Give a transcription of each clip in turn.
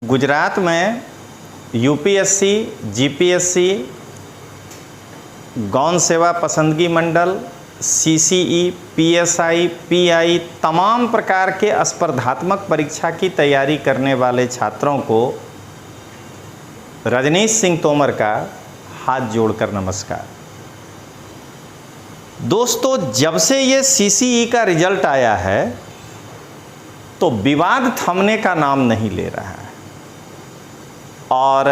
गुजरात में UPSC, GPSC, गौण सेवा पसंदगी मंडल, सीसीई, पीएसआई, पीआई तमाम प्रकार के स्पर्धात्मक परीक्षा की तैयारी करने वाले छात्रों को रजनीश सिंह तोमर का हाथ जोड़कर नमस्कार। दोस्तों, जब से ये सीसीई का रिजल्ट आया है तो विवाद थमने का नाम नहीं ले रहा है और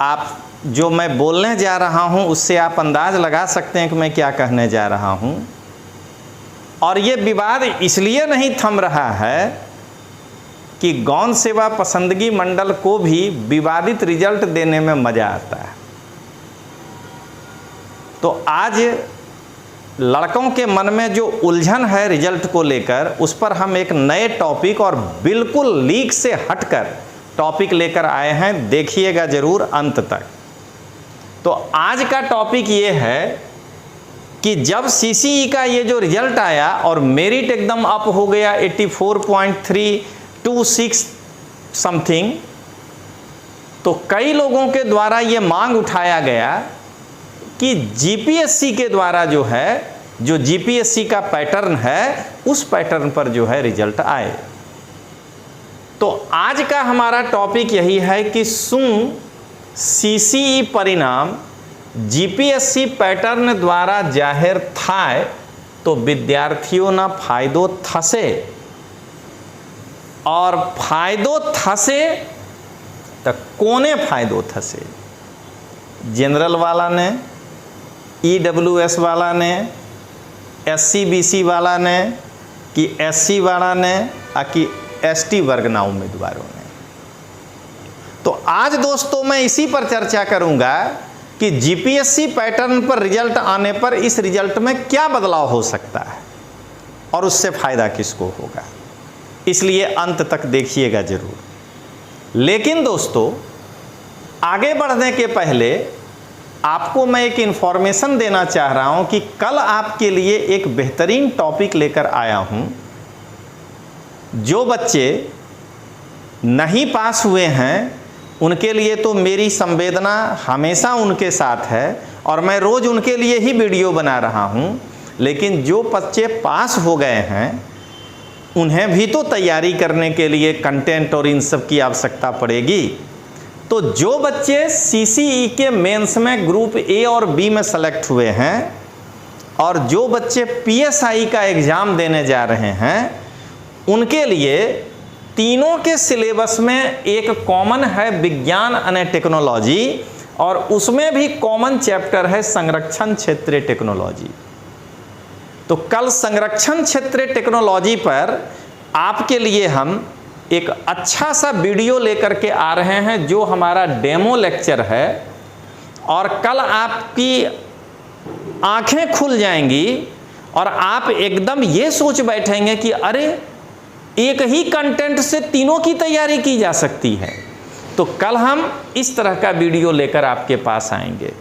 आप जो मैं बोलने जा रहा हूं उससे आप अंदाज लगा सकते हैं कि मैं क्या कहने जा रहा हूं। और ये विवाद इसलिए नहीं थम रहा है कि गौण सेवा पसंदगी मंडल को भी विवादित रिजल्ट देने में मज़ा आता है। तो आज लड़कों के मन में जो उलझन है रिजल्ट को लेकर, उस पर हम एक नए टॉपिक और बिल्कुल लीक से हटकर टॉपिक लेकर आए हैं। देखिएगा ज़रूर अंत तक। तो आज का टॉपिक ये है कि जब सीसीई का ये जो रिजल्ट आया और मेरिट एकदम अप हो गया 84.326 समथिंग, तो कई लोगों के द्वारा ये मांग उठाया गया कि जीपीएससी के द्वारा जो है, जो जीपीएससी का पैटर्न है, उस पैटर्न पर जो है रिजल्ट आए। तो आज का हमारा टॉपिक यही है कि શું सीसीई परिणाम जीपीएससी पैटर्न द्वारा जाहिर थाय तो विद्यार्थीओना फायदो थशे, और फायदो थशे तो कोने फायदो थशे? जनरल वाला ने, ईडब्ल्यूएस वाला ने, एससी बीसी वाला ने, कि एससी वाला ने, कि एसटी वर्गना उम्मीदवारों ने? तो आज दोस्तों मैं इसी पर चर्चा करूंगा कि जीपीएससी पैटर्न पर रिजल्ट आने पर इस रिजल्ट में क्या बदलाव हो सकता है और उससे फायदा किसको होगा। इसलिए अंत तक देखिएगा जरूर। लेकिन दोस्तों, आगे बढ़ने के पहले आपको मैं एक इन्फॉर्मेशन देना चाह रहा हूं कि कल आपके लिए एक बेहतरीन टॉपिक लेकर आया हूं। जो बच्चे नहीं पास हुए हैं उनके लिए तो मेरी संवेदना हमेशा उनके साथ है और मैं रोज़ उनके लिए ही वीडियो बना रहा हूं। लेकिन जो बच्चे पास हो गए हैं उन्हें भी तो तैयारी करने के लिए कंटेंट और इन सब की आवश्यकता पड़ेगी। तो जो बच्चे सीसीई के मेंस में ग्रुप ए और बी में सेलेक्ट हुए हैं और जो बच्चे पीएसआई का एग्ज़ाम देने जा रहे हैं, उनके लिए तीनों के सिलेबस में एक कॉमन है विज्ञान और टेक्नोलॉजी, और उसमें भी कॉमन चैप्टर है संरक्षण क्षेत्रीय टेक्नोलॉजी। तो कल संरक्षण क्षेत्रीय टेक्नोलॉजी पर आपके लिए हम एक अच्छा सा वीडियो लेकर के आ रहे हैं, जो हमारा डेमो लेक्चर है। और कल आपकी आंखें खुल जाएंगी और आप एकदम ये सोच बैठेंगे कि अरे, एक ही कंटेंट से तीनों की तैयारी की जा सकती है। तो कल हम इस तरह का वीडियो लेकर आपके पास आएंगे।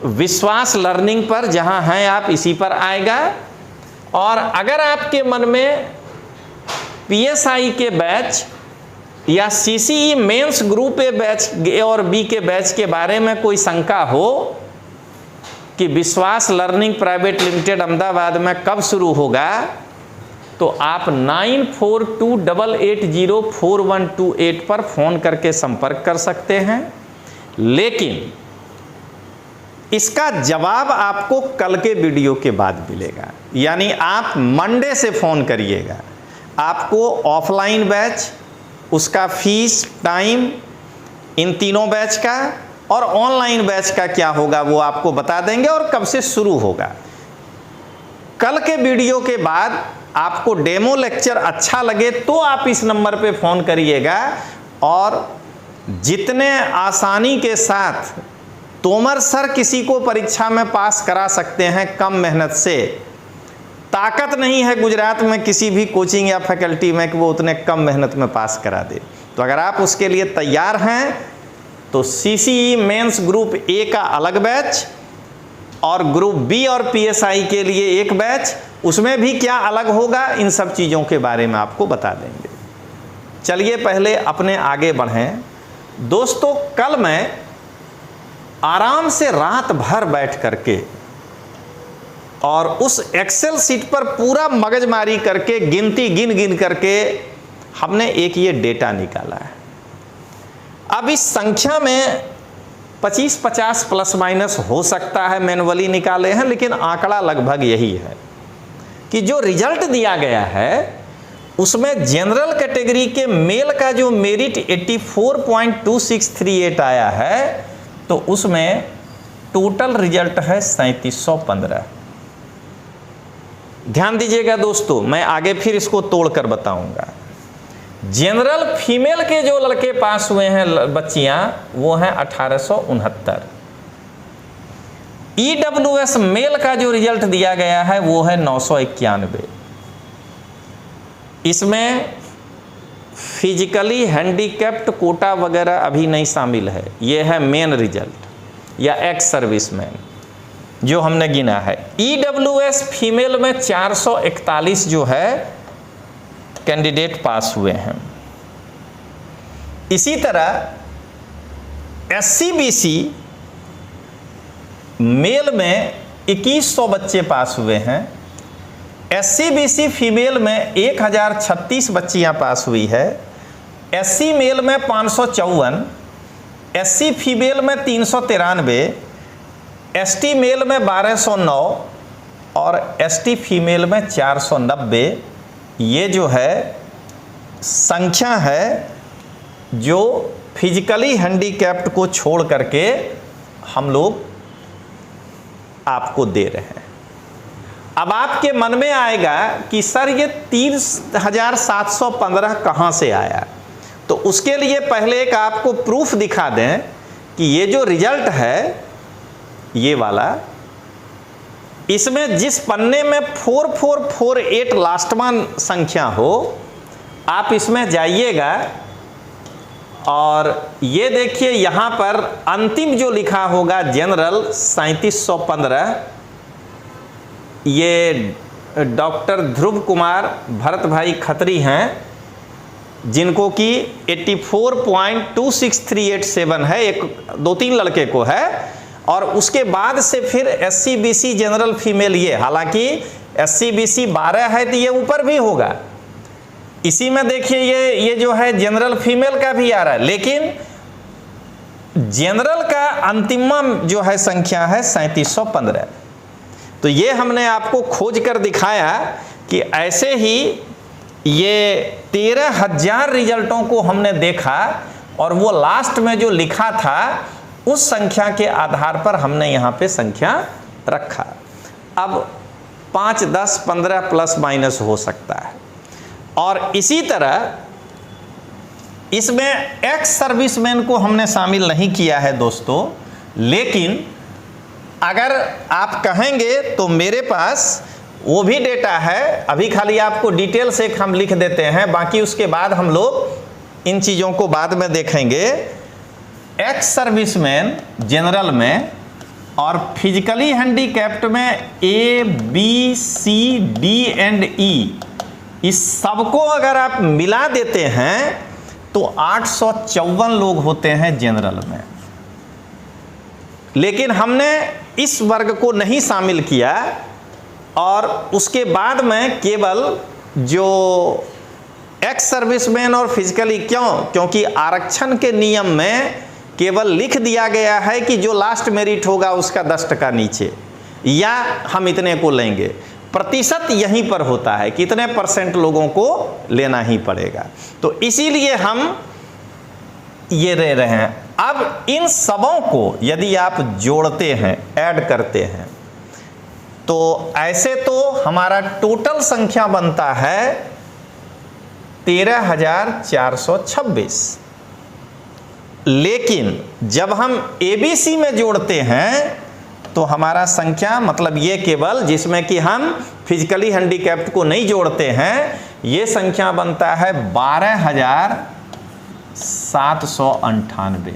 विश्वास लर्निंग पर जहां हैं आप, इसी पर आएगा। और अगर आपके मन में पीएसआई के बैच या CCE mains group A batch, A और बी के बैच के बारे में कोई शंका हो कि विश्वास लर्निंग प्राइवेट लिमिटेड अहमदाबाद में कब शुरू होगा, तो आप 9428804128 पर फ़ोन करके संपर्क कर सकते हैं। लेकिन इसका जवाब आपको कल के वीडियो के बाद मिलेगा। यानी आप मंडे से फ़ोन करिएगा। आपको ऑफलाइन बैच, उसका फीस, टाइम, इन तीनों बैच का, और ऑनलाइन बैच का क्या होगा वो आपको बता देंगे और कब से शुरू होगा। कल के वीडियो के बाद आपको डेमो लेक्चर अच्छा लगे तो आप इस नंबर पे फ़ोन करिएगा। और जितने आसानी के साथ तोमर सर किसी को परीक्षा में पास करा सकते हैं कम मेहनत से, ताकत नहीं है गुजरात में किसी भी कोचिंग या फैकल्टी में कि वो उतने कम मेहनत में पास करा दे। तो अगर आप उसके लिए तैयार हैं तो सीसीई मेंस ग्रुप ए का अलग बैच और ग्रुप बी और पीएसआई के लिए एक बैच, उसमें भी क्या अलग होगा, इन सब चीज़ों के बारे में आपको बता देंगे। चलिए पहले अपने आगे बढ़ें। दोस्तों, कल मैं आराम से रात भर बैठ करके और उस एक्सेल सीट पर पूरा मगजमारी करके गिनती गिन करके हमने एक ये डेटा निकाला है। अब इस संख्या में 25-50 प्लस माइनस हो सकता है, मैनुअली निकाले हैं, लेकिन आंकड़ा लगभग यही है कि जो रिजल्ट दिया गया है उसमें जनरल कैटेगरी के मेल का जो मेरिट 84.2638 आया है, तो उसमें टोटल रिजल्ट है 3715। ध्यान दीजिएगा दोस्तों, मैं आगे फिर इसको तोड़कर बताऊंगा। जनरल फीमेल के जो लड़के पास हुए हैं, बच्चियां, वो हैं 1869। EWS मेल का जो रिजल्ट दिया गया है वो है 991। इसमें फिजिकली हैंडीकैप्ड कोटा वगैरह अभी नहीं शामिल है। ये है मेन रिजल्ट या एक्स सर्विसमैन जो हमने गिना है। EWS फीमेल में 441 जो है कैंडिडेट पास हुए हैं। इसी तरह SCBC मेल में 2100 बच्चे पास हुए हैं। SCBC फीमेल में 1036 बच्चियां पास हुई है। SC मेल में 554, SC फीमेल में 393, ST मेल में 1209 और ST फीमेल में 490। ये जो है संख्या है जो फिजिकली हैंडीकैप्ड को छोड़ करके हम लोग आपको दे रहे हैं। अब आपके मन में आएगा कि सर ये 3715 कहाँ से आया, तो उसके लिए पहले एक आपको प्रूफ दिखा दें कि ये जो रिजल्ट है ये वाला, इसमें जिस पन्ने में 4448 लास्टवान संख्या हो, आप इसमें जाइएगा और ये देखिए यहाँ पर अंतिम जो लिखा होगा जनरल 3715, ये डॉक्टर ध्रुव कुमार भरत भाई खत्री हैं, जिनको कि 84.26387 है, एक 2-3 लड़के को है। और उसके बाद से फिर SCBC जनरल फीमेल, ये हालांकि SCBC 12 है तो ये ऊपर भी होगा। इसी में देखिए ये जो है जनरल फीमेल का भी आ रहा है, लेकिन जनरल का अंतिम जो है संख्या है 3715। तो ये हमने आपको खोज कर दिखाया कि ऐसे ही ये 13,000 रिजल्टों को हमने देखा और वो लास्ट में जो लिखा था उस संख्या के आधार पर हमने यहाँ पे संख्या रखा। अब 5, 10, 15 प्लस माइनस हो सकता है। और इसी तरह इसमें एक्स सर्विसमैन को हमने शामिल नहीं किया है दोस्तों, लेकिन अगर आप कहेंगे तो मेरे पास वो भी डेटा है। अभी खाली आपको डिटेल से हम लिख देते हैं, बाकी उसके बाद हम लोग इन चीज़ों को बाद में देखेंगे। एक्स सर्विसमैन जनरल में और फिजिकली हैंडीकैप्ड में A, B, C, D and E, इस सबको अगर आप मिला देते हैं तो 854 लोग होते हैं जनरल में। लेकिन हमने इस वर्ग को नहीं शामिल किया और उसके बाद में केवल जो एक्स सर्विसमैन और फिजिकली, क्योंकि आरक्षण के नियम में केवल लिख दिया गया है कि जो लास्ट मेरिट होगा उसका 10% नीचे, या हम इतने को लेंगे। प्रतिशत यहीं पर होता है, कितने % लोगों को लेना ही पड़ेगा। तो इसीलिए हम ये ले रहे हैं। अब इन सबों को यदि आप जोड़ते हैं, ऐड करते हैं, तो ऐसे तो हमारा टोटल संख्या बनता है 13,426। लेकिन जब हम ABC में जोड़ते हैं तो हमारा संख्या, मतलब ये केवल जिसमें कि हम फिजिकली हैंडीकैप्ड को नहीं जोड़ते हैं, ये संख्या बनता है 12,798।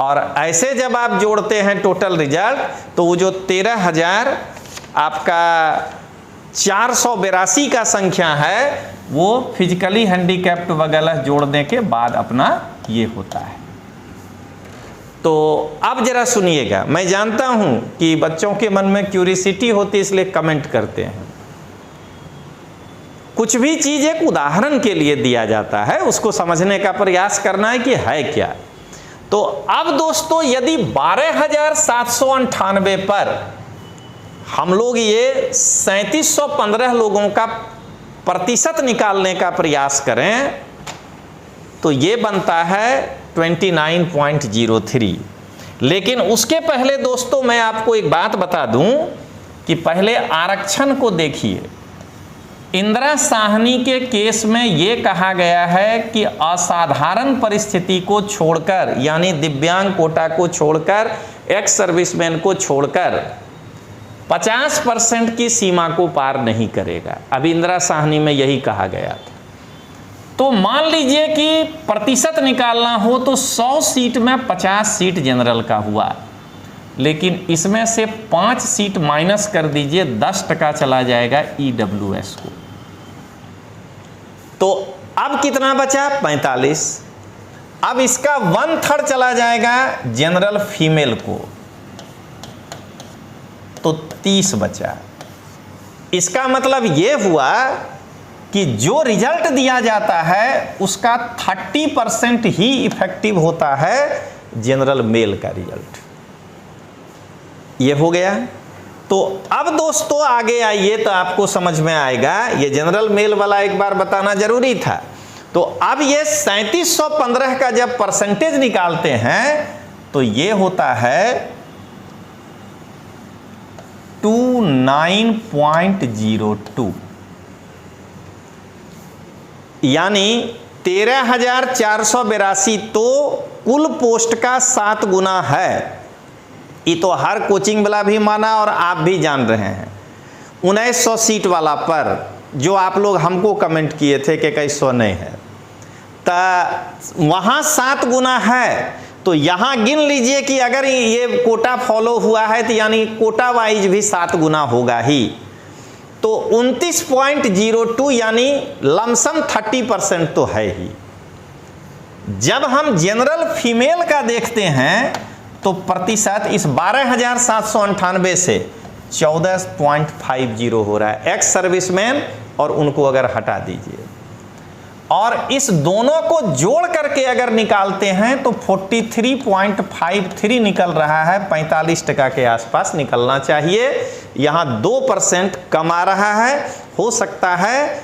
और ऐसे जब आप जोड़ते हैं टोटल रिजल्ट, तो वो जो 13,000 आपका 482 का संख्या है, वो फिजिकली हैंडीकैप्ड वगैरह जोड़ने के बाद अपना ये होता है। तो अब जरा सुनिएगा, मैं जानता हूं कि बच्चों के मन में क्यूरियोसिटी होती है इसलिए कमेंट करते हैं। कुछ भी चीज एक उदाहरण के लिए दिया जाता है, उसको समझने का प्रयास करना है कि है क्या। तो अब दोस्तों यदि 12,798 पर हम लोग ये 3715 लोगों का प्रतिशत निकालने का प्रयास करें तो ये बनता है 29.03। लेकिन उसके पहले दोस्तों मैं आपको एक बात बता दूं कि पहले आरक्षण को देखिए। इंदिरा साहनी के केस में यह कहा गया है कि असाधारण परिस्थिति को छोड़कर, यानी दिव्यांग कोटा को छोड़कर, एक्स सर्विसमैन को छोड़कर 50% की सीमा को पार नहीं करेगा। अभी इंदिरा साहनी में यही कहा गया था। तो मान लीजिए कि प्रतिशत निकालना हो तो 100 सीट में 50 सीट जनरल का हुआ, लेकिन इसमें से 5 सीट माइनस कर दीजिए, 10% चला जाएगा ईडब्ल्यूएस को। तो अब कितना बचा? 45। अब इसका 1/3 चला जाएगा जनरल फीमेल को, तो 30 बचा। इसका मतलब यह हुआ कि जो रिजल्ट दिया जाता है उसका 30% ही इफेक्टिव होता है जनरल मेल का रिजल्ट। ये हो गया। तो अब दोस्तों आगे आइए तो आपको समझ में आएगा। ये जनरल मेल वाला एक बार बताना जरूरी था। तो अब ये 3715 का जब परसेंटेज निकालते हैं तो ये होता है 29.02, यानी 13,482 तो कुल पोस्ट का 7 गुना है। ये तो हर कोचिंग वाला भी माना और आप भी जान रहे हैं। 1900 सीट वाला पर जो आप लोग हमको कमेंट किए थे कि 2100 नहीं है, तो वहाँ 7 गुना है। तो यहाँ गिन लीजिए कि अगर ये कोटा फॉलो हुआ है तो यानी कोटा वाइज भी 7 गुना होगा ही। तो 29.02 यानी लमसम 30% तो है ही। जब हम जनरल फीमेल का देखते हैं तो प्रतिशत इस 12,798 से 14.50 हो रहा है एक्स सर्विसमैन, और उनको अगर हटा दीजिए और इस दोनों को जोड़ करके अगर निकालते हैं तो 43.53 निकल रहा है। 45% के आसपास निकलना चाहिए। यहाँ 2% कम आ रहा है। हो सकता है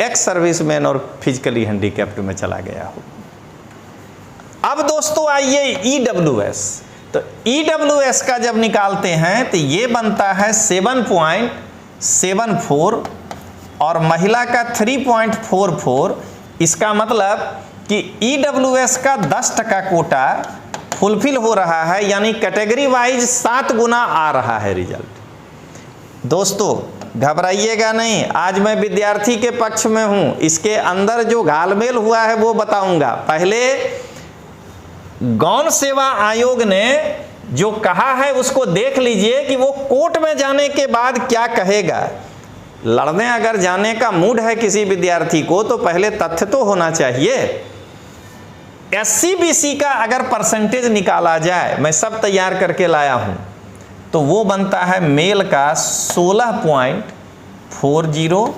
एक्स सर्विसमैन और फिजिकली हैंडीकैप्ड में चला गया हो। अब दोस्तों आइए ईडब्ल्यूएस। तो ईडब्ल्यूएस का जब निकालते हैं तो ये बनता है 7.74 और महिला का 3.44। इसका मतलब कि ईडब्ल्यूएस का 10% कोटा फुलफिल हो रहा है, यानी कैटेगरी वाइज 7 गुना आ रहा है रिजल्ट। दोस्तों घबराइएगा नहीं, आज मैं विद्यार्थी के पक्ष में हूं। इसके अंदर जो घालमेल हुआ है वो बताऊंगा। पहले गौण सेवा आयोग ने जो कहा है उसको देख लीजिए कि वो कोर्ट में जाने के बाद क्या कहेगा। लड़ने अगर जाने का मूड है किसी विद्यार्थी को तो पहले तथ्य तो होना चाहिए। एससी-बीसी का अगर परसेंटेज निकाला जाए, मैं सब तैयार करके लाया हूं, तो वो बनता है मेल का 16.40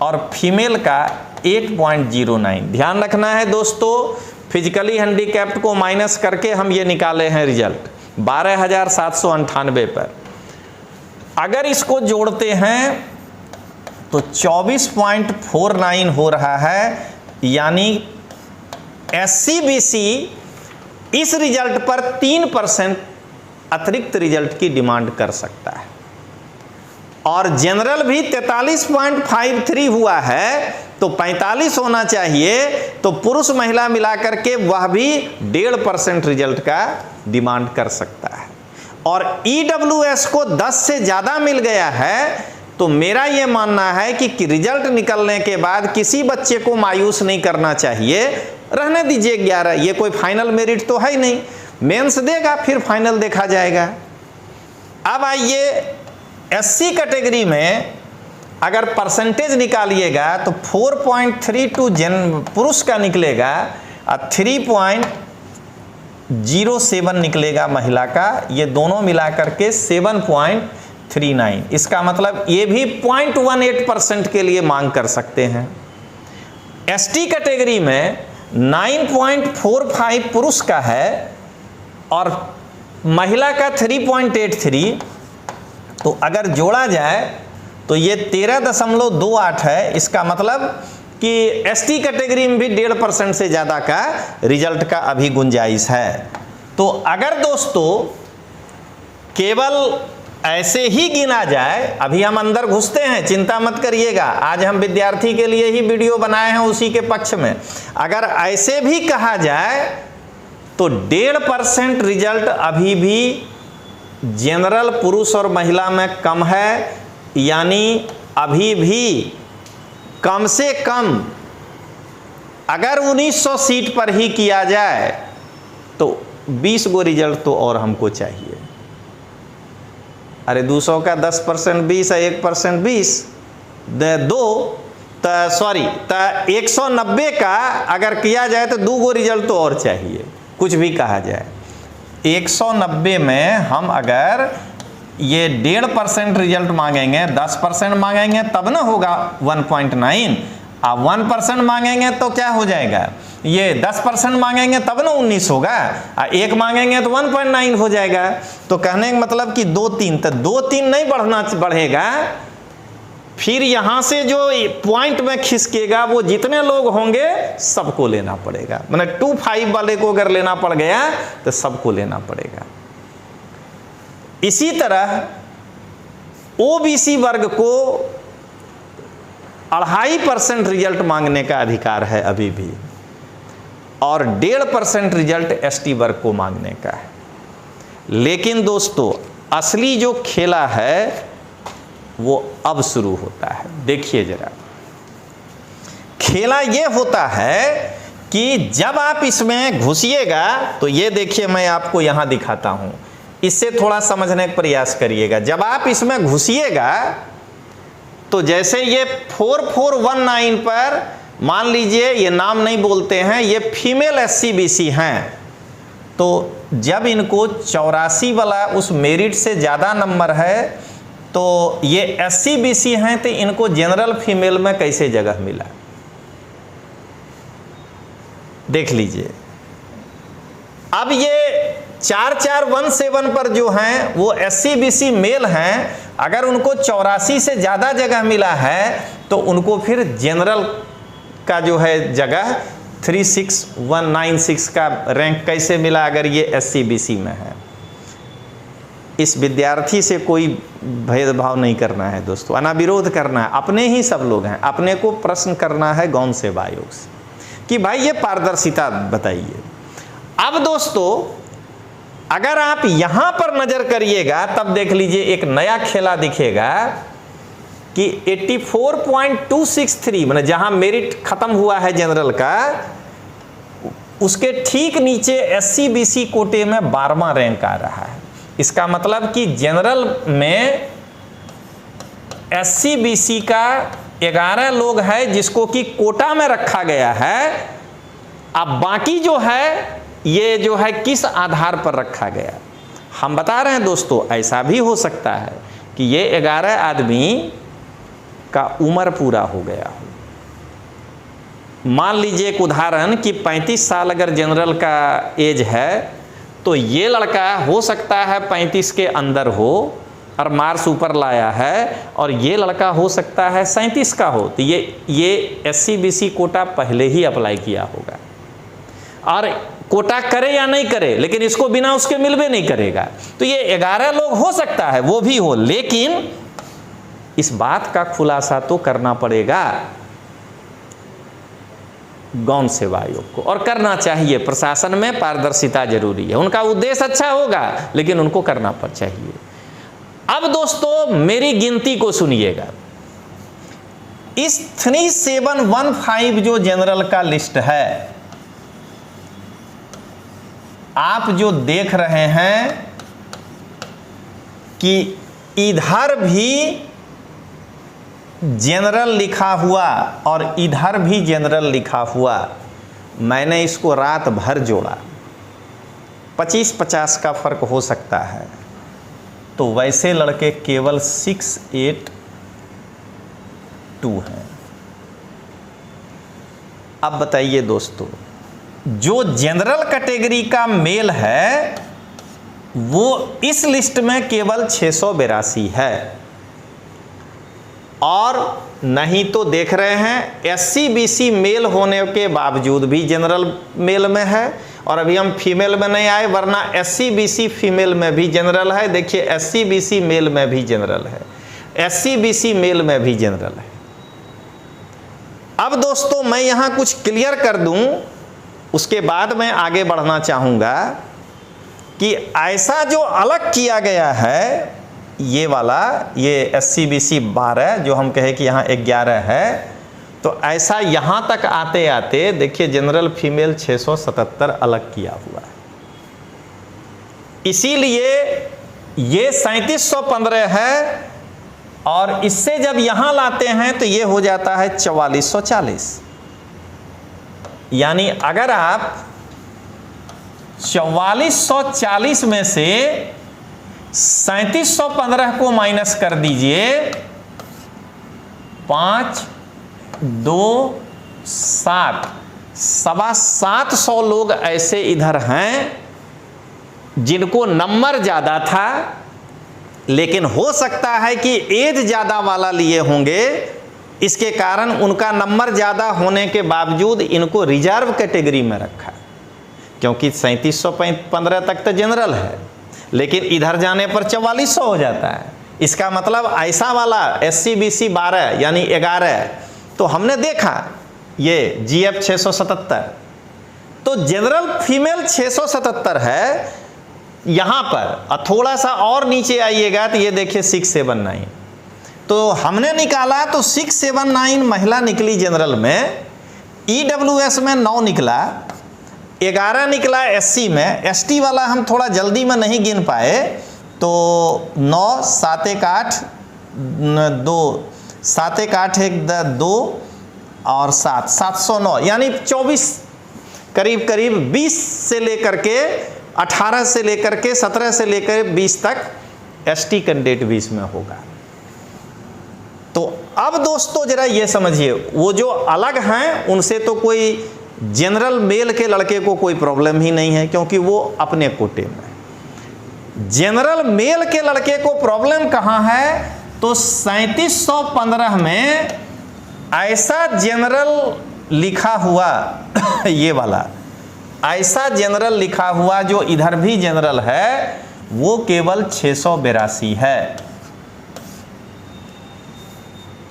और फीमेल का 8.09। ध्यान रखना है दोस्तों, फिजिकली हैंडीकैप्ड को माइनस करके हम ये निकाले हैं रिजल्ट 12,798 पर। अगर इसको जोड़ते हैं तो 24.49 हो रहा है, यानी एससी-बीसी इस रिजल्ट पर 3% अतिरिक्त रिजल्ट की डिमांड कर सकता है। और जनरल भी 43.53 हुआ है तो 45 होना चाहिए। तो पुरुष महिला मिलाकर के वह भी 1.5% रिजल्ट का डिमांड कर सकता है। और ईडब्ल्यूएस को 10 से ज़्यादा मिल गया है तो मेरा यह मानना है कि रिजल्ट निकलने के बाद किसी बच्चे को मायूस नहीं करना चाहिए। रहने दीजिए 11, ये कोई फाइनल मेरिट तो है ही नहीं। मेंस देगा फिर फाइनल देखा जाएगा। अब आइए एससी कैटेगरी में अगर परसेंटेज निकालिएगा तो 4.32 पुरुष का निकलेगा और 3.07 निकलेगा महिला का। ये दोनों मिलाकर के 7.39। इसका मतलब ये भी 0.18% के लिए मांग कर सकते हैं। एसटी कैटेगरी में 9.45 पुरुष का है और महिला का 3.83। तो अगर जोड़ा जाए तो ये 13.28 है। इसका मतलब कि एसटी कैटेगरी में भी 1.5% से ज़्यादा का रिजल्ट का अभी गुंजाइश है। तो अगर दोस्तों केवल ऐसे ही गिना जाए, अभी हम अंदर घुसते हैं, चिंता मत करिएगा, आज हम विद्यार्थी के लिए ही वीडियो बनाए हैं उसी के पक्ष में। अगर ऐसे भी कहा जाए तो 1.5% रिजल्ट अभी भी जनरल पुरुष और महिला में कम है, यानी अभी भी कम से कम अगर 1900 सीट पर ही किया जाए तो 20 गो रिजल्ट तो और हमको चाहिए। अरे 200 का 10% 20 है, 1% 20 सॉरी 190 का अगर किया जाए तो 2 गो रिजल्ट तो और चाहिए। कुछ भी कहा जाए 190 में हम अगर ये 1.5% रिजल्ट मांगेंगे, 10% मांगेंगे तब ना होगा 1.9। अब 1% मांगेंगे तो क्या हो जाएगा, ये 10% मांगेंगे तब ना 19 होगा, 1 मांगेंगे तो 1.9 हो जाएगा। तो कहने का मतलब कि 2-3, तो 2-3 नहीं बढ़ेगा। फिर यहाँ से जो पॉइंट में खिसकेगा वो जितने लोग होंगे सबको लेना पड़ेगा। मतलब 2-5 वाले को अगर लेना पड़ गया तो सबको लेना पड़ेगा। इसी तरह ओबीसी वर्ग को 2.5% रिजल्ट मांगने का अधिकार है अभी भी, और 1.5% रिजल्ट एसटी वर्ग को मांगने का है। लेकिन दोस्तों असली जो खेला है वो अब शुरू होता है। देखिए जरा, खेला ये होता है कि जब आप इसमें घुसिएगा तो ये देखिए, मैं आपको यहां दिखाता हूं, इससे थोड़ा समझने का प्रयास करिएगा। जब आप इसमें घुसिएगा तो जैसे ये 4419 पर मान लीजिए, ये नाम नहीं बोलते हैं, ये फीमेल एससीबीसी हैं, तो जब इनको 84 वाला उस मेरिट से ज़्यादा नंबर है तो ये एससीबीसी हैं, तो इनको जनरल फीमेल में कैसे जगह मिला देख लीजिए। अब ये 4417 पर जो हैं वो एससीबीसी मेल हैं, अगर उनको 84 से ज़्यादा जगह मिला है तो उनको फिर जनरल का जो है जगह 36196 का रैंक कैसे मिला अगर ये एससीबीसी में है। इस विद्यार्थी से कोई भेदभाव नहीं करना है दोस्तों, अनाविरोध करना है। अपने ही सब लोग हैं, अपने को प्रश्न करना है गौण सेवा आयोग से कि भाई ये पारदर्शिता बताइए। अब दोस्तों अगर आप यहां पर नजर करिएगा तब देख लीजिए एक नया खेला दिखेगा कि 84.263 मतलब जहां मेरिट खत्म हुआ है जनरल का, उसके ठीक नीचे एससीबीसी कोटे में 12वां रैंक आ रहा है। इसका मतलब कि जनरल में एससीबीसी का 11 लोग हैं जिसको कि कोटा में रखा गया है। अब बाकी जो है ये जो है किस आधार पर रखा गया, हम बता रहे हैं दोस्तों। ऐसा भी हो सकता है कि ये 11 आदमी का उम्र पूरा हो गया हो। मान लीजिए एक उदाहरण कि 35 साल अगर जनरल का एज है तो ये लड़का हो सकता है 35 के अंदर हो और मार्क्स ऊपर लाया है, और ये लड़का हो सकता है 37 का हो, तो ये एससीबीसी कोटा पहले ही अप्लाई किया होगा, और कोटा करे या नहीं करे लेकिन इसको बिना उसके मिलवे नहीं करेगा। तो ये 11 लोग हो सकता है वो भी हो, लेकिन इस बात का खुलासा तो करना पड़ेगा गौण सेवा आयोग को, और करना चाहिए। प्रशासन में पारदर्शिता जरूरी है, उनका उद्देश्य अच्छा होगा लेकिन उनको करना चाहिए। अब दोस्तों मेरी गिनती को सुनिएगा, इस 3715 जो जनरल का लिस्ट है आप जो देख रहे हैं कि इधर भी जनरल लिखा हुआ और इधर भी जनरल लिखा हुआ, मैंने इसको रात भर जोड़ा, 25-50 का फर्क हो सकता है, तो वैसे लड़के केवल 682 हैं। अब बताइए दोस्तों, जो जनरल कैटेगरी का मेल है वो इस लिस्ट में केवल 682 है, और नहीं तो देख रहे हैं एससी बीसी मेल होने के बावजूद भी जनरल मेल में है, और अभी हम फीमेल में नहीं आए, वरना एससी बीसी फीमेल में भी जनरल है। देखिए एससी बीसी मेल में भी जनरल है, एससी बीसी मेल में भी जनरल है। अब दोस्तों मैं यहां कुछ क्लियर कर दूं, उसके बाद मैं आगे बढ़ना चाहूंगा कि ऐसा जो अलग किया गया है, ये वाला, ये एससी बीसी 12 जो हम कहे कि यहाँ 11 है, तो ऐसा यहाँ तक आते आते देखिए जनरल फीमेल 677 अलग किया हुआ है। इसीलिए ये 3715 है, और इससे जब यहाँ लाते हैं तो ये हो जाता है 4440। यानी अगर आप 4440 में से 3715 को माइनस कर दीजिए, 5, 2, 7, 725 लोग ऐसे इधर हैं जिनको नंबर ज्यादा था, लेकिन हो सकता है कि एज ज्यादा वाला लिए होंगे, इसके कारण उनका नंबर ज्यादा होने के बावजूद इनको रिजर्व कैटेगरी में रखा, क्योंकि 3715 तक तो जनरल है, लेकिन इधर जाने पर 4400 हो जाता है। इसका मतलब ऐसा वाला एससी बीसी 12 यानी 11, तो हमने देखा ये जीएफ 677, तो जनरल फीमेल 677 है यहां पर। थोड़ा सा और नीचे आइएगा तो ये देखिए 679, तो हमने निकाला तो 679 महिला निकली जनरल में, ईडब्ल्यूएस में 9 निकला, 11 निकला एससी में। एसटी वाला हम थोड़ा जल्दी में नहीं गिन पाए, तो 9, 7, 1, 8, 2, 7, 1, 8, 1, 2 और 7, 709, यानी 24 करीब करीब 20 से लेकर के 18 से लेकर के 17 से लेकर 20 तक एसटी कैंडिडेट भी इसमें होगा। तो अब दोस्तों जरा ये समझिए, वो जो अलग हैं उनसे तो कोई जनरल मेल के लड़के को कोई प्रॉब्लम ही नहीं है, क्योंकि वो अपने कोटे में। जनरल मेल के लड़के को प्रॉब्लम कहां है, तो 3715 में ऐसा जनरल लिखा हुआ ये वाला ऐसा जनरल लिखा हुआ जो इधर भी जनरल है, वो केवल 682 है।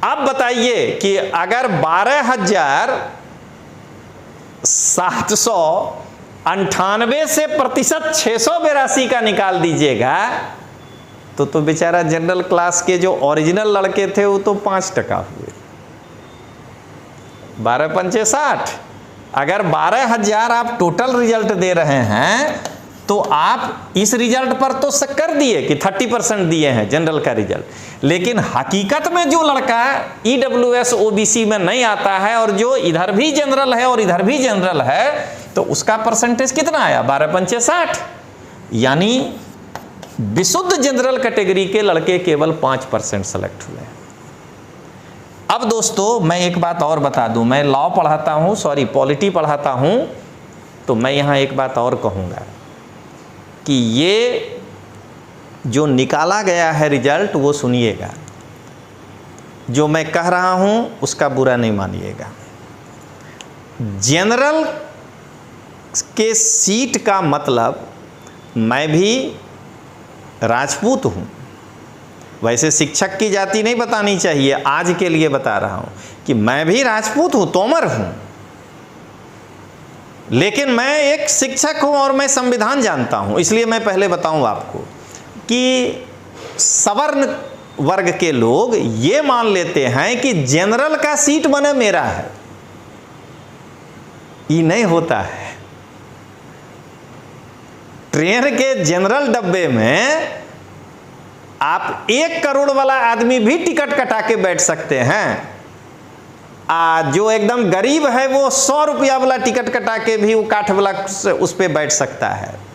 अब बताइए कि अगर 12,798 से प्रतिशत 682 का निकाल दीजिएगा, तो बेचारा जनरल क्लास के जो ओरिजिनल लड़के थे वो तो 5% हुए। 12 पंचे 60, अगर 12,000 आप टोटल रिजल्ट दे रहे हैं, तो आप इस रिजल्ट पर तो कर दिए कि 30% दिए हैं जनरल का रिजल्ट, लेकिन हकीकत में जो लड़का ईडब्ल्यूएस ओबीसी में नहीं आता है और जो इधर भी जनरल है और इधर भी जनरल है, तो उसका परसेंटेज कितना आया, 12 पंचे 60। यानी विशुद्ध जनरल कैटेगरी के लड़के केवल 5% सेलेक्ट हुए। अब दोस्तों मैं एक बात और बता दूं, मैं लॉ पढ़ाता हूं, सॉरी पॉलिटी पढ़ाता हूं, तो मैं यहां एक बात और कहूंगा कि ये जो निकाला गया है रिजल्ट, वो सुनिएगा, जो मैं कह रहा हूं उसका बुरा नहीं मानिएगा। जनरल के सीट का मतलब, मैं भी राजपूत हूं, वैसे शिक्षक की जाति नहीं बतानी चाहिए, आज के लिए बता रहा हूं कि मैं भी राजपूत हूं, तोमर हूं, लेकिन मैं एक शिक्षक हूं और मैं संविधान जानता हूं। इसलिए मैं पहले बताऊं आपको कि सवर्ण वर्ग के लोग ये मान लेते हैं कि जनरल का सीट बने मेरा है, ये नहीं होता है। ट्रेन के जनरल डब्बे में आप 1 करोड़ वाला आदमी भी टिकट कटा के बैठ सकते हैं। जो एकदम गरीब है वो 100 रुपया वाला टिकट कटा के भी वो काठ वाला उस पर बैठ सकता है।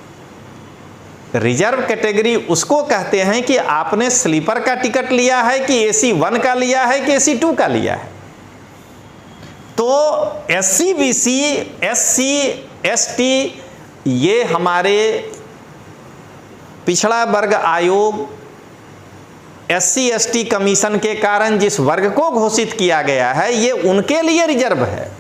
रिजर्व कैटेगरी उसको कहते हैं कि आपने स्लीपर का टिकट लिया है कि AC 1 का लिया है कि AC 2 का लिया है। तो SC BC SC ST ये हमारे पिछड़ा वर्ग आयोग SC ST कमीशन के कारण जिस वर्ग को घोषित किया गया है ये उनके लिए रिजर्व है,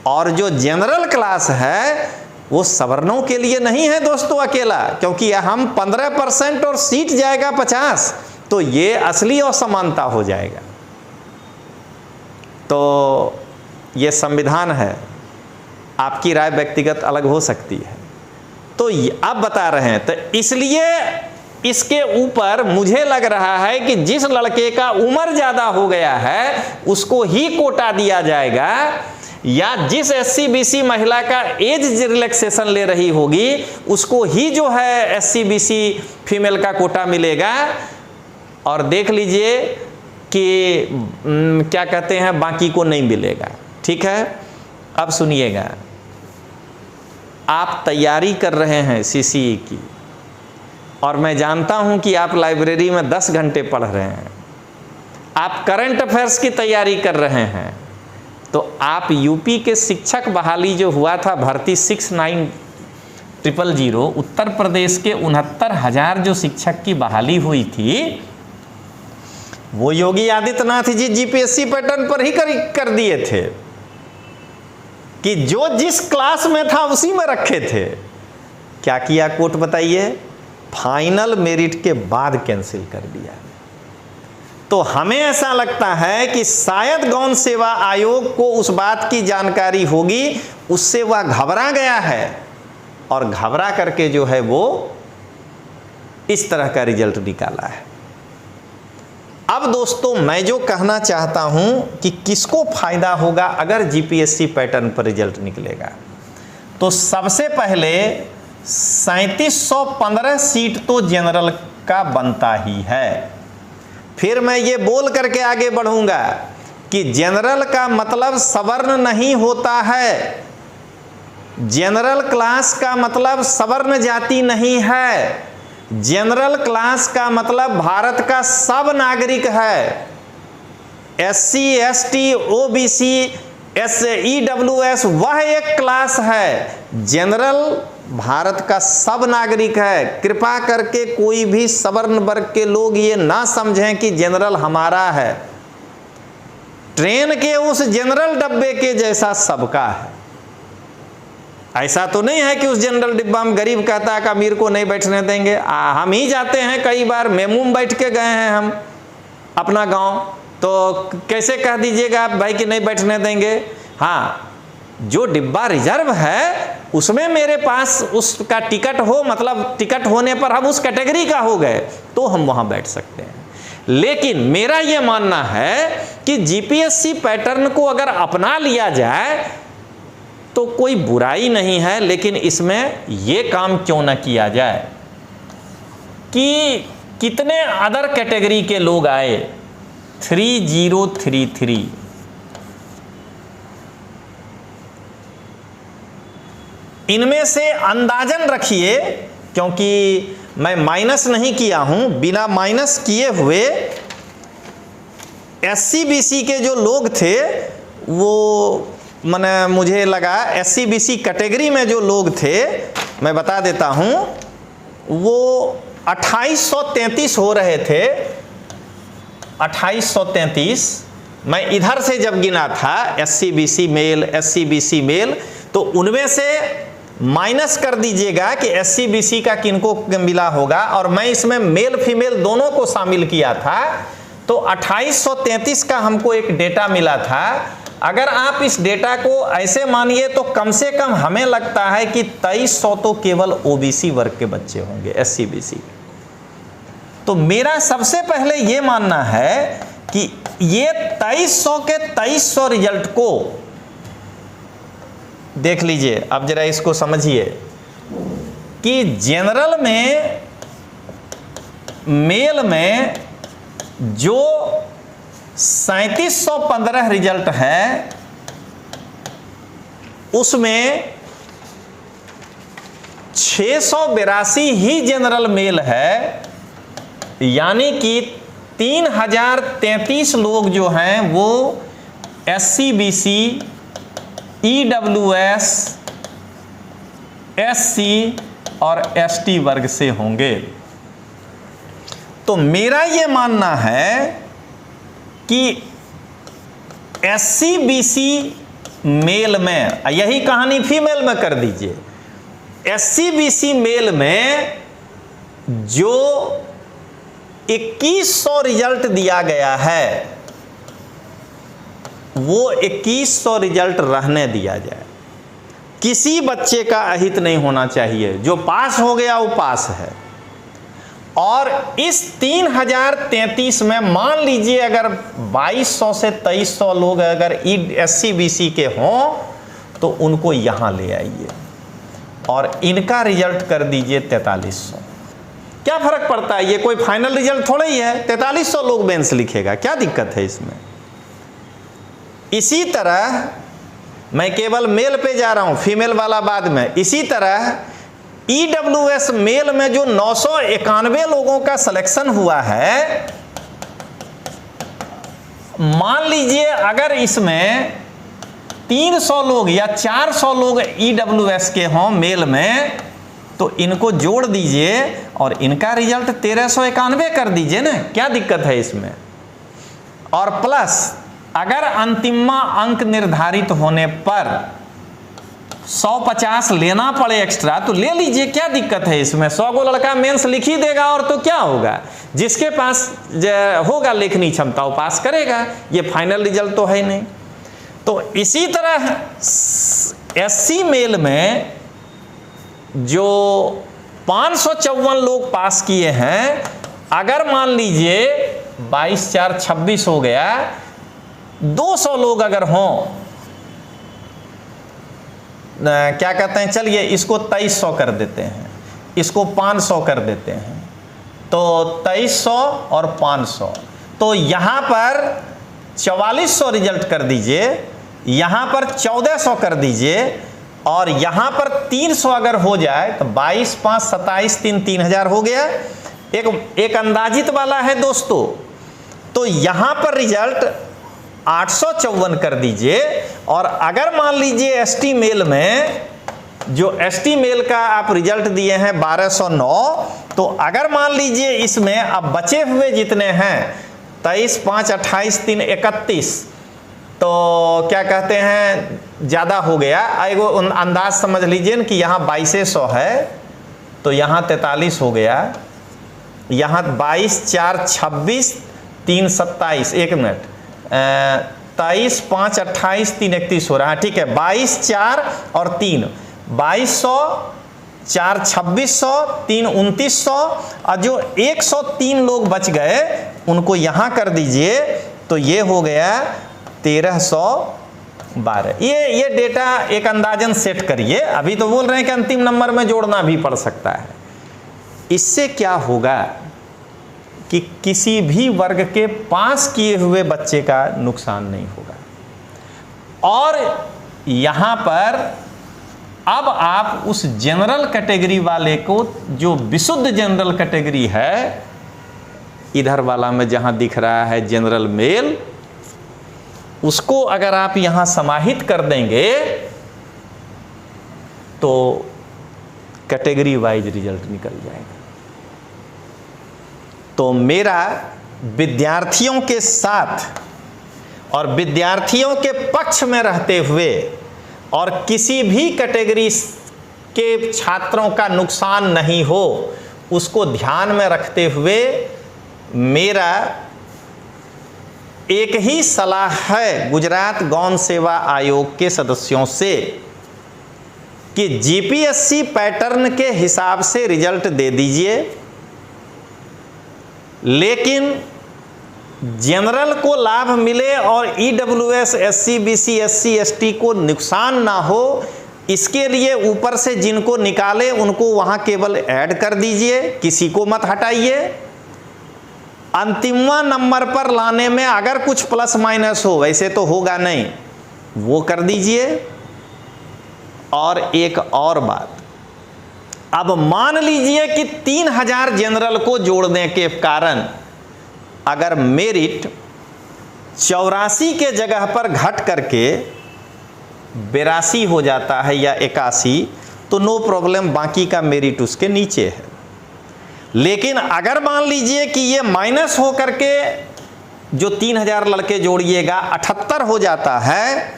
और जो जनरल क्लास है वो सवर्णों के लिए नहीं है दोस्तों अकेला, क्योंकि हम 15% और सीट जाएगा 50, तो ये असली असमानता हो जाएगा। तो ये संविधान है, आपकी राय व्यक्तिगत अलग हो सकती है। तो अब बता रहे हैं, तो इसलिए इसके ऊपर मुझे लग रहा है कि जिस लड़के का उम्र ज़्यादा हो गया है उसको ही कोटा दिया जाएगा, या जिस SC BC महिला का एज रिलैक्सेशन ले रही होगी उसको ही जो है SC BC फीमेल का कोटा मिलेगा। और देख लीजिए कि क्या कहते हैं, बाकी को नहीं मिलेगा। ठीक है, अब सुनिएगा, आप तैयारी कर रहे हैं CCE की, और मैं जानता हूं कि आप लाइब्रेरी में 10 घंटे पढ़ रहे हैं, आप करंट अफेयर्स की तैयारी कर रहे हैं, तो आप यूपी के शिक्षक बहाली जो हुआ था भर्ती 6900, उत्तर प्रदेश के 69,000 जो शिक्षक की बहाली हुई थी वो योगी आदित्यनाथ जी GPSC पैटर्न पर ही कर दिए थे कि जो जिस क्लास में था उसी में रखे थे। क्या किया कोर्ट बताइए? फाइनल मेरिट के बाद कैंसिल कर दिया। तो हमें ऐसा लगता है कि शायद गौण सेवा आयोग को उस बात की जानकारी होगी, उससे वह घबरा गया है और घबरा करके जो है वो इस तरह का रिजल्ट निकाला है। अब दोस्तों मैं जो कहना चाहता हूं कि किसको फायदा होगा अगर GPSC पैटर्न पर रिजल्ट निकलेगा, तो सबसे पहले 3715 सीट तो जनरल का बनता ही है। फिर मैं ये बोल करके आगे बढ़ूंगा कि जनरल का मतलब सवर्ण नहीं होता है, जनरल क्लास का मतलब सवर्ण जाति नहीं है, जनरल क्लास का मतलब भारत का सब नागरिक है। SC ST OBC EWS वह एक क्लास है, जनरल भारत का सब नागरिक है। कृपा करके कोई भी सवर्ण वर्ग के लोग ये ना समझें कि जनरल हमारा है, ट्रेन के उस जनरल डब्बे के जैसा सबका है। ऐसा तो नहीं है कि उस जनरल डिब्बा में गरीब कहता है कि अमीर को नहीं बैठने देंगे। हम ही जाते हैं कई बार, मेमू में बैठ के गए हैं हम अपना गांव, तो कैसे कह दीजिएगा आप भाई कि नहीं बैठने देंगे। हाँ, जो डिब्बा रिजर्व है उसमें मेरे पास उसका टिकट हो, मतलब टिकट होने पर हम उस कैटेगरी का हो गए तो हम वहां बैठ सकते हैं। लेकिन मेरा यह मानना है कि GPSC पैटर्न को अगर अपना लिया जाए तो कोई बुराई नहीं है, लेकिन इसमें यह काम क्यों ना किया जाए कि कितने अदर कैटेगरी के लोग आए। 3033 इनमें से अंदाजन रखिए, क्योंकि मैं माइनस नहीं किया हूं, बिना माइनस किए हुए SC BC के जो लोग थे वो मैंने मुझे लगा SC BC कैटेगरी में जो लोग थे मैं बता देता हूं, वो 2833 हो रहे थे। 2833 मैं इधर से जब गिना था SC BC male SC BC male, तो उनमें से माइनस कर दीजिएगा कि SC BC का किनको मिला होगा, और मैं इसमें मेल फीमेल दोनों को शामिल किया था, तो 2833 का हमको एक डेटा मिला था। अगर आप इस डेटा को ऐसे मानिए तो कम से कम हमें लगता है कि 2300 तो केवल OBC वर्ग के बच्चे होंगे SC BC। तो मेरा सबसे पहले ये मानना है कि ये 2300 के 2300 रिजल्ट को देख लीजिए। अब जरा इसको समझिए कि जनरल में मेल में जो 3715 रिजल्ट है उसमें 682 ही जनरल मेल है, यानी कि 3033 लोग जो हैं वो SCBC, EWS, SC और ST वर्ग से होंगे। तो मेरा ये मानना है कि SCBC मेल में, यही कहानी फीमेल में कर दीजिए, SCBC मेल में जो 2100 रिजल्ट दिया गया है वो 2100 रिजल्ट रहने दिया जाए। किसी बच्चे का अहित नहीं होना चाहिए, जो पास हो गया वो पास है। और इस 3033 में मान लीजिए अगर 2200 से 2300 लोग अगर SCBC के हों तो उनको यहां ले आइए और इनका रिजल्ट कर दीजिए 4300। क्या फर्क पड़ता है, ये कोई फाइनल रिजल्ट थोड़ा ही है, 4300 लोग मेंस लिखेगा, क्या दिक्कत है इसमें। इसी तरह मैं केवल मेल पे जा रहा हूं, फीमेल वाला बाद में। इसी तरह EWS मेल में जो 991 लोगों का सिलेक्शन हुआ है, मान लीजिए अगर इसमें 300 लोग या 400 लोग EWS के हों मेल में, तो इनको जोड़ दीजिए और इनका रिजल्ट 1391 कर दीजिए ना, क्या दिक्कत है इसमें। और प्लस अगर अंतिमा अंक निर्धारित होने पर 150 लेना पड़े एक्स्ट्रा तो ले लीजिए, क्या दिक्कत है इसमें। 100 को लड़का मेंस लिख ही देगा और तो क्या होगा, जिसके पास होगा लेखनी क्षमता वो पास करेगा, ये फाइनल रिजल्ट तो है नहीं। तो इसी तरह SC मेल में जो 554 लोग पास किए हैं, अगर मान लीजिए 22 4 26 हो गया, 200 लोग अगर हों, क्या कहते हैं, चलिए इसको 2300 कर देते हैं, इसको 500 कर देते हैं, तो 2300 और 500, तो यहाँ पर 4400 रिजल्ट कर दीजिए, यहाँ पर 1400 कर दीजिए, और यहाँ पर 300 अगर हो जाए तो 22 5 27 3 3000 हो गया। एक अंदाजित वाला है दोस्तों, तो यहाँ पर रिजल्ट 854 कर दीजिए। और अगर मान लीजिए ST मेल में, जो ST मेल का आप रिजल्ट दिए हैं 1209, तो अगर मान लीजिए इसमें अब बचे हुए जितने हैं 23 5 28 3 31, तो क्या कहते हैं ज़्यादा हो गया, एगो अंदाज समझ लीजिए कि यहाँ 2200 है तो यहाँ 43 हो गया, यहाँ 22 4 26 3 27, 1 मिनट, 23 5 28 3 31 हो रहा है, ठीक है। 22 4 और 3 2200, 4 2600, 3 2900, और जो 103 लोग बच गए उनको यहाँ कर दीजिए, तो ये हो गया 1312। ये डेटा एक अंदाजन सेट करिए, अभी तो बोल रहे हैं कि अंतिम नंबर में जोड़ना भी पड़ सकता है। इससे क्या होगा कि किसी भी वर्ग के पास किए हुए बच्चे का नुकसान नहीं होगा। और यहाँ पर अब आप उस जनरल कैटेगरी वाले को, जो विशुद्ध जनरल कैटेगरी है, इधर वाला में जहाँ दिख रहा है जनरल मेल, उसको अगर आप यहाँ समाहित कर देंगे तो कैटेगरी वाइज रिजल्ट निकल जाएगा। तो मेरा विद्यार्थियों के साथ और विद्यार्थियों के पक्ष में रहते हुए और किसी भी कैटेगरी के छात्रों का नुकसान नहीं हो, उसको ध्यान में रखते हुए मेरा एक ही सलाह है गुजरात गौण सेवा आयोग के सदस्यों से कि जीपीएससी पैटर्न के हिसाब से रिजल्ट दे दीजिए, लेकिन जनरल को लाभ मिले और ईडब्ल्यूएस, एससीबीसी, एससी, एसटी को नुकसान ना हो, इसके लिए ऊपर से जिनको निकाले उनको वहां केवल ऐड कर दीजिए, किसी को मत हटाइए। अंतिमवा नंबर पर लाने में अगर कुछ प्लस माइनस हो, वैसे तो होगा नहीं, वो कर दीजिए। और एक और बात, अब मान लीजिए कि 3000 जनरल को जोड़ने के कारण अगर मेरिट 84 के जगह पर घट करके 82 हो जाता है या 81, तो नो प्रॉब्लम, बाकी का मेरिट उसके नीचे है। लेकिन अगर मान लीजिए कि ये माइनस हो करके जो 3000 लड़के जोड़िएगा 78 हो जाता है,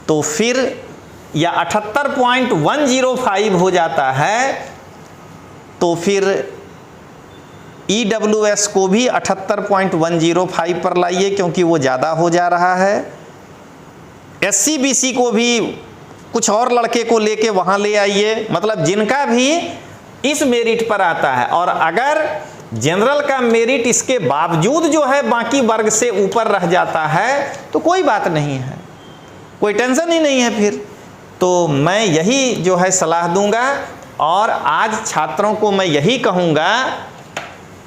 तो फिर या 78.105 हो जाता है, तो फिर EWS को भी 78.105 पर लाइए क्योंकि वो ज़्यादा हो जा रहा है। SC-BC को भी कुछ और लड़के को लेके वहाँ ले आइए, मतलब जिनका भी इस मेरिट पर आता है। और अगर जनरल का मेरिट इसके बावजूद जो है बाकी वर्ग से ऊपर रह जाता है तो कोई बात नहीं है, कोई टेंशन ही नहीं है फिर। तो मैं यही जो है सलाह दूंगा और आज छात्रों को मैं यही कहूँगा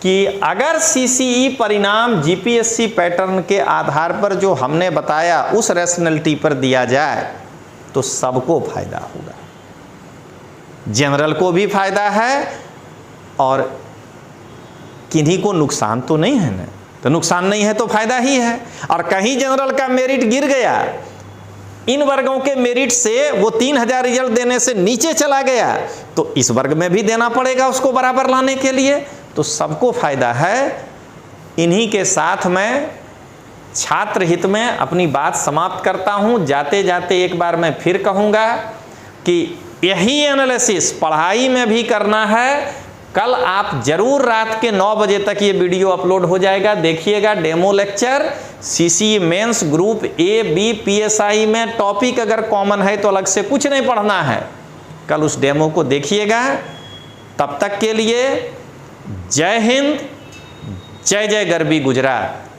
कि अगर CCE परिणाम GPSC पैटर्न के आधार पर जो हमने बताया उस रैशनैलिटी पर दिया जाए तो सबको फायदा होगा, जनरल को भी फायदा है और किन्हीं को नुकसान तो नहीं है ना। तो नुकसान नहीं है तो फायदा ही है। और कहीं जनरल का मेरिट गिर गया, इन वर्गों के मेरिट से वो 3000 रिजल्ट देने से नीचे चला गया, तो इस वर्ग में भी देना पड़ेगा उसको बराबर लाने के लिए, तो सबको फायदा है। इन्हीं के साथ मैं छात्र हित में अपनी बात समाप्त करता हूं। जाते जाते एक बार मैं फिर कहूंगा कि यही एनालिसिस पढ़ाई में भी करना है। कल आप जरूर रात के 9 बजे तक ये वीडियो अपलोड हो जाएगा, देखिएगा demo lecture. CCE mains group A, B, PSI में टॉपिक अगर कॉमन है तो अलग से कुछ नहीं पढ़ना है, कल उस डेमो को देखिएगा। तब तक के लिए जय हिंद, जय जय गरबी गुजरात।